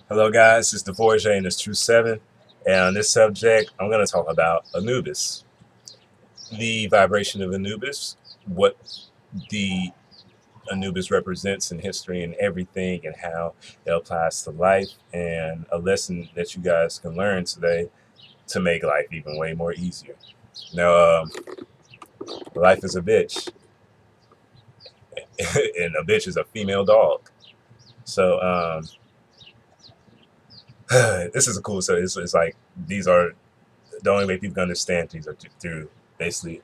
Hello, guys. It's DeVorge and it's True Seven. And on this subject, I'm going to talk about Anubis, the vibration of Anubis, what the Anubis represents in history and everything, and how it applies to life, and a lesson that you guys can learn today to make life even way more easier. Now, life is a bitch, and a bitch is a female dog. So, this is a cool. So it's like these are the only way people can understand things are through basically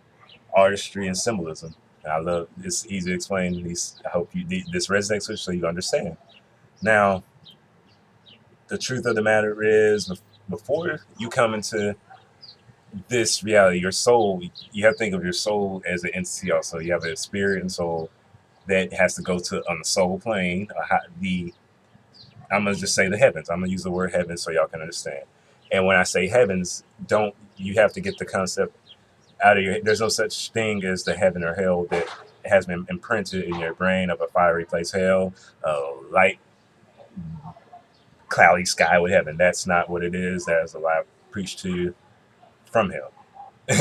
artistry and symbolism. And I love it's easy to explain these. I hope this resonates with you so you understand. Now, the truth of the matter is, before you come into this reality, your soul, you have to think of your soul as an entity. Also, you have a spirit and soul that has to go to on the soul plane. The I'm gonna just say the heavens. I'm gonna use the word heavens so y'all can understand. And when I say heavens, don't you have to get the concept out of your head. There's no such thing as the heaven or hell that has been imprinted in your brain of a fiery place hell, light, cloudy sky with heaven. That's not what it is. That is a lie preached to you from hell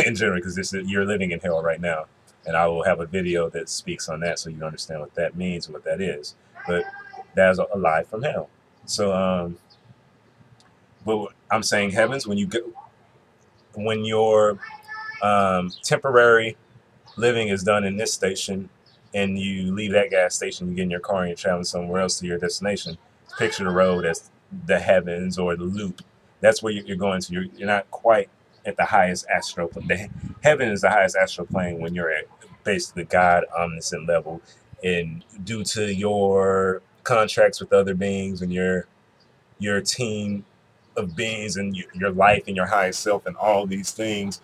in general, because you're living in hell right now. And I will have a video that speaks on that so you understand what that means and what that is. But that is a lie from hell. So, but I'm saying heavens when you go when your temporary living is done in this station and you leave that gas station, you get in your car and you're traveling somewhere else to your destination. Picture the road as the heavens or the loop. That's where you're going to. You're not quite at the highest astral plane. Heaven is the highest astral plane when you're at basically God omniscient level. And due to your contracts with other beings and your team of beings and your life and your highest self and all these things,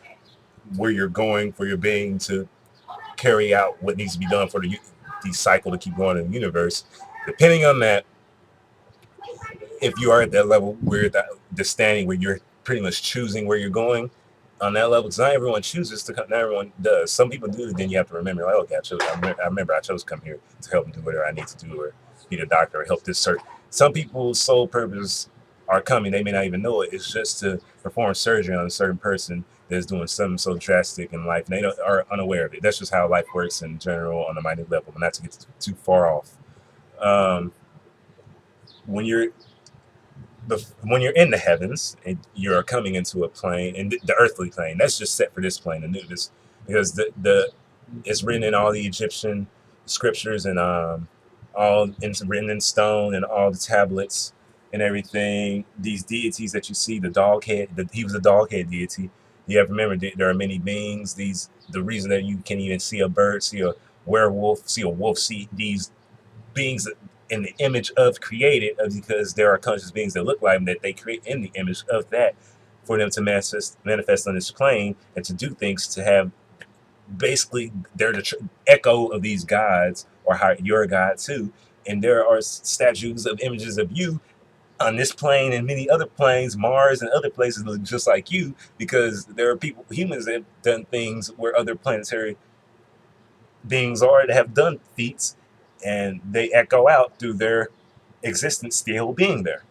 where you're going for your being to carry out what needs to be done for the cycle to keep going in the universe. Depending on that, if you are at that level where the standing where you're pretty much choosing where you're going on that level, because not everyone chooses to come, not everyone does. Some people do. Then you have to remember, like, okay, I remember I chose to come here to help them do whatever I need to do, or be the doctor, or help this certain. Some people's sole purpose are coming. They may not even know it. It's just to perform surgery on a certain person that's doing something so drastic in life, and they are unaware of it. That's just how life works in general on a minute level, but not to get too far off. Um, when you're when you're in the heavens and you're coming into a plane, and the earthly plane that's just set for this plane, the nudist, because the it's written in all the Egyptian scriptures, and all it's written in stone and all the tablets and everything. These deities that you see, the dog head, he was a dog head deity. You have to remember there are many beings. The reason that you can even see a bird, see a werewolf, see a wolf, see these beings in the image of created, because there are conscious beings that look like them that they create in the image of that, for them to manifest on this plane and to do things, to have basically they're the echo of these gods, or how you're a god too. And there are statues of images of you on this plane and many other planes, Mars and other places look just like you, because there are humans that have done things where other planetary beings are that have done feats, and they echo out through their existence still being there.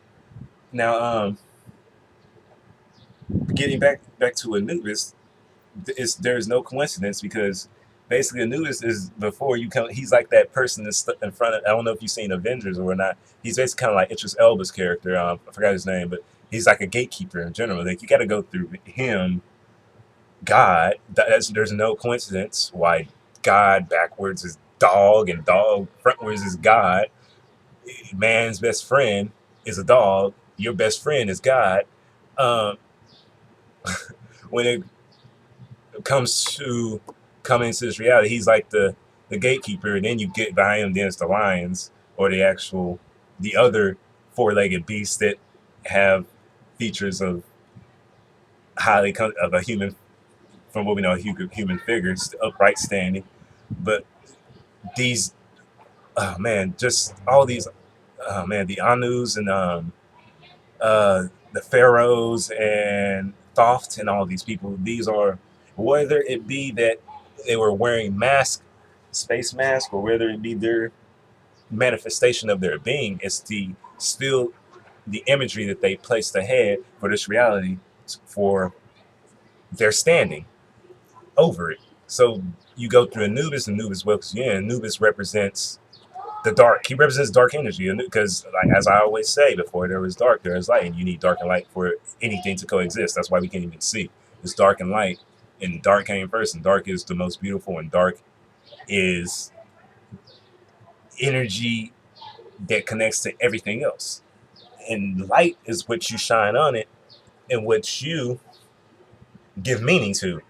Now, getting back to Anubis, there's no coincidence, because basically Anubis is before you come. He's like that person that's in front of. I don't know if you've seen Avengers or not. He's basically kind of like Idris Elba's character. I forgot his name, but he's like a gatekeeper in general. Like you got to go through him. God, there's no coincidence why God backwards is dog and dog frontwards is God. Man's best friend is a dog. Your best friend is God. Um, when it comes to coming into this reality, he's like the gatekeeper, and then you get behind him. Then it's the lions, or the other four-legged beasts that have features of of a human, from what we know, human figures, upright standing. But these, oh man, just all these, oh man, the Anus and the pharaohs and Thoth and all these people. These are, whether it be that they were wearing space masks, or whether it be their manifestation of their being, it's the still the imagery that they placed ahead for this reality for their standing over it. So you go through Anubis, and Anubis welcomes you in. Anubis represents the dark. He represents dark energy, because, like, as I always say, before there was dark, there is light, and you need dark and light for anything to coexist. That's why we can't even see. It's dark and light, and dark came first, and dark is the most beautiful, and dark is energy that connects to everything else. And light is what you shine on it, and what you give meaning to.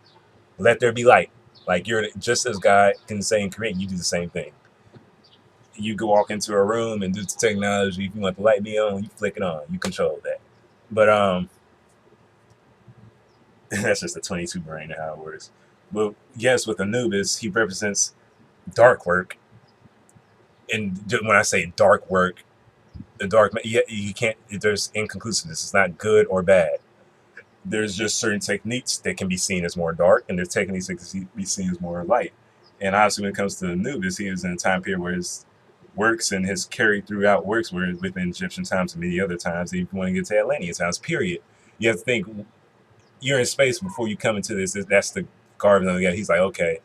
Let there be light. Like, you're just as God can say and create, you do the same thing. You go walk into a room and do the technology. If you want the light to be on, you flick it on. You control that. But that's just a 22 brain and how it works. But yes, with Anubis, he represents dark work. And when I say dark work, the dark, you can't. There's inconclusiveness. It's not good or bad. There's just certain techniques that can be seen as more dark, and there's techniques that can be seen as more light. And obviously, when it comes to Anubis, he was in a time period where his works and his carried throughout works were within Egyptian times and many other times, even if you want to get to Atlantean times, period. You have to think, you're in space before you come into this. That's the Garvin of the guy. He's like, okay,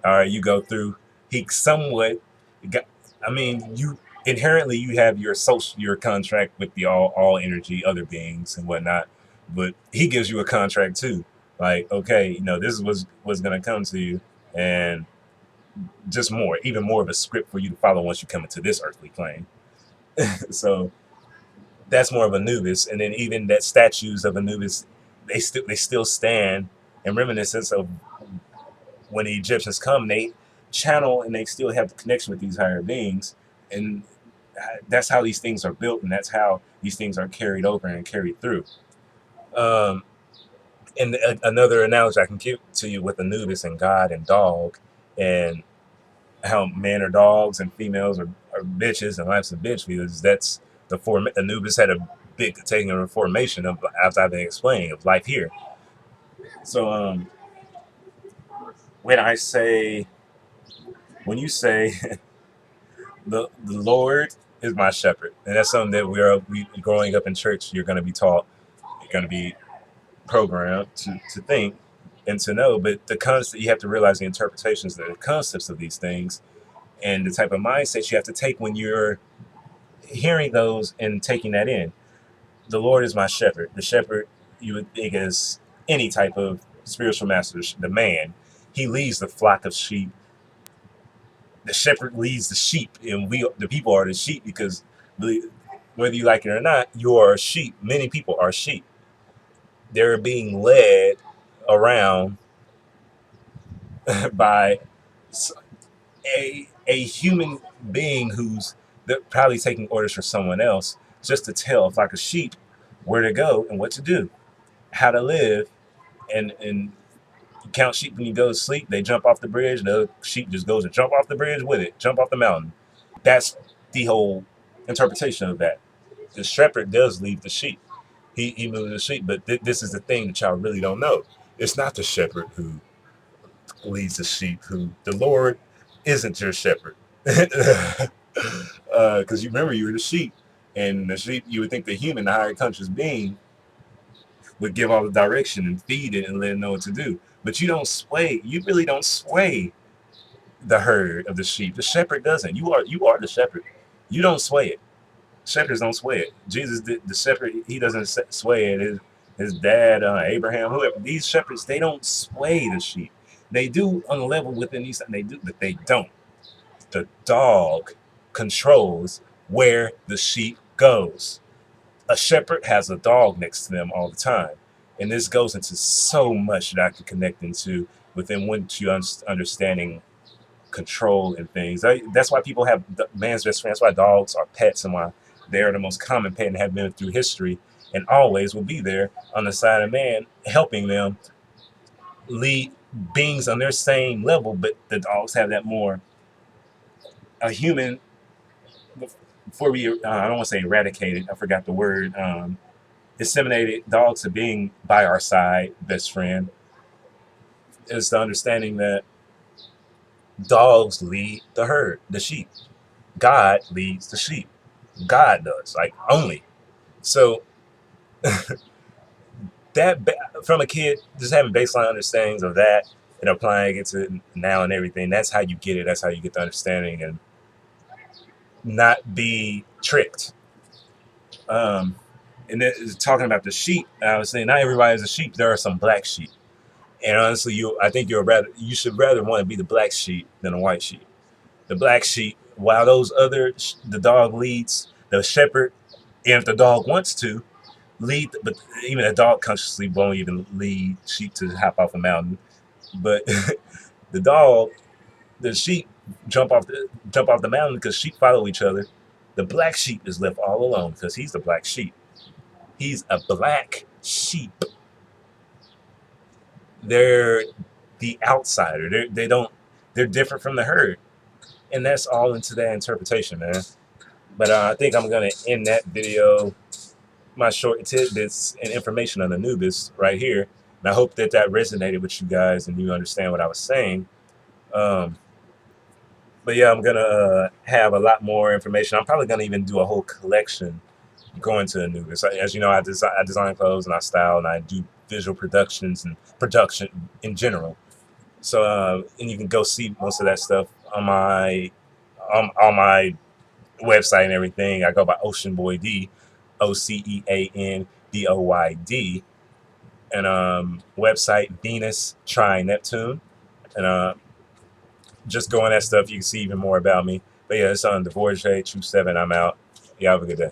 all right, you go through. He somewhat got, I mean, you inherently you have your contract with the all energy, other beings and whatnot, but he gives you a contract too. Like, okay, this is what's gonna come to you, and just more, even more of a script for you to follow once you come into this earthly plane. So that's more of Anubis, and then even that statues of Anubis, they still stand in reminiscence of when the Egyptians come. They channel and they still have the connection with these higher beings, and that's how these things are built, and that's how these things are carried over and carried through. Um, and another analogy I can give to you with Anubis and God and dog, and how men are dogs and females are bitches and life's a bitch, because that's Anubis had a big taking a formation of, as I've been explaining, of life here. So when I say when you say the Lord is my shepherd, and that's something that we growing up in church, you're going to be taught, you're going to be programmed to think and to know. But the concept, you have to realize the interpretations, the concepts of these things, and the type of mindset you have to take when you're hearing those and taking that in. The Lord is my shepherd. The shepherd, you would think, is any type of spiritual master, the man. He leads the flock of sheep. The shepherd leads the sheep, and the people, are the sheep, because whether you like it or not, you are a sheep. Many people are sheep. They're being led around by a human being who's probably taking orders from someone else, just to tell, if like a sheep, where to go and what to do, how to live, and you count sheep when you go to sleep. They jump off the bridge. The sheep just goes and jump off the bridge with it, jump off the mountain. That's the whole interpretation of that. The shepherd does lead the sheep. He moves the sheep, but this is the thing that y'all really don't know. It's not the shepherd who leads the sheep. Who the Lord isn't your shepherd, because you remember you were the sheep, and the sheep, you would think the human, the higher conscious being, would give all the direction and feed it and let it know what to do. But you don't sway. You really don't sway the herd of the sheep. The shepherd doesn't. You are the shepherd. You don't sway it. Shepherds don't sway it. Jesus, the shepherd, he doesn't sway it. His dad, Abraham, whoever. These shepherds, they don't sway the sheep. They do on the level within these. They do, but they don't. The dog controls where the sheep goes. A shepherd has a dog next to them all the time. And this goes into so much that I can connect into within once you understanding control and things. That's why people have man's best friend. That's why dogs are pets, and why they're the most common pet and have been through history and always will be there on the side of man, helping them lead beings on their same level. But the dogs have that more a human. Before we, I don't want to say eradicated, I forgot the word. Disseminated dogs to being by our side, best friend, is the understanding that dogs lead the herd, the sheep. God leads the sheep. God does, like, only. So that from a kid, just having baseline understandings of that and applying it to now and everything, that's how you get it. That's how you get the understanding and not be tricked. Um, and then talking about the sheep, I was saying not everybody is a sheep. There are some black sheep, and honestly, I think you should rather want to be the black sheep than a white sheep. The black sheep, while the dog leads the shepherd, if the dog wants to lead, but even a dog consciously won't even lead sheep to hop off a mountain. But the dog, the sheep jump off the mountain because sheep follow each other. The black sheep is left all alone because he's the black sheep. He's a black sheep. They're the outsider. They don't. They're different from the herd, and that's all into that interpretation, man. But I think I'm gonna end that video, my short tidbits and information on Anubis right here. And I hope that that resonated with you guys and you understand what I was saying. Um, but yeah, I'm gonna have a lot more information. I'm probably gonna even do a whole collection going to Anubis. As you know, I design clothes and I style and I do visual productions and production in general. So and you can go see most of that stuff on my website and everything. I go by Ocean Boy D, OceanBoyd, and website Venus Trine Neptune, and just go on that stuff. You can see even more about me. But yeah, it's on the Voyage True 7. I'm out. Y'all have a good day.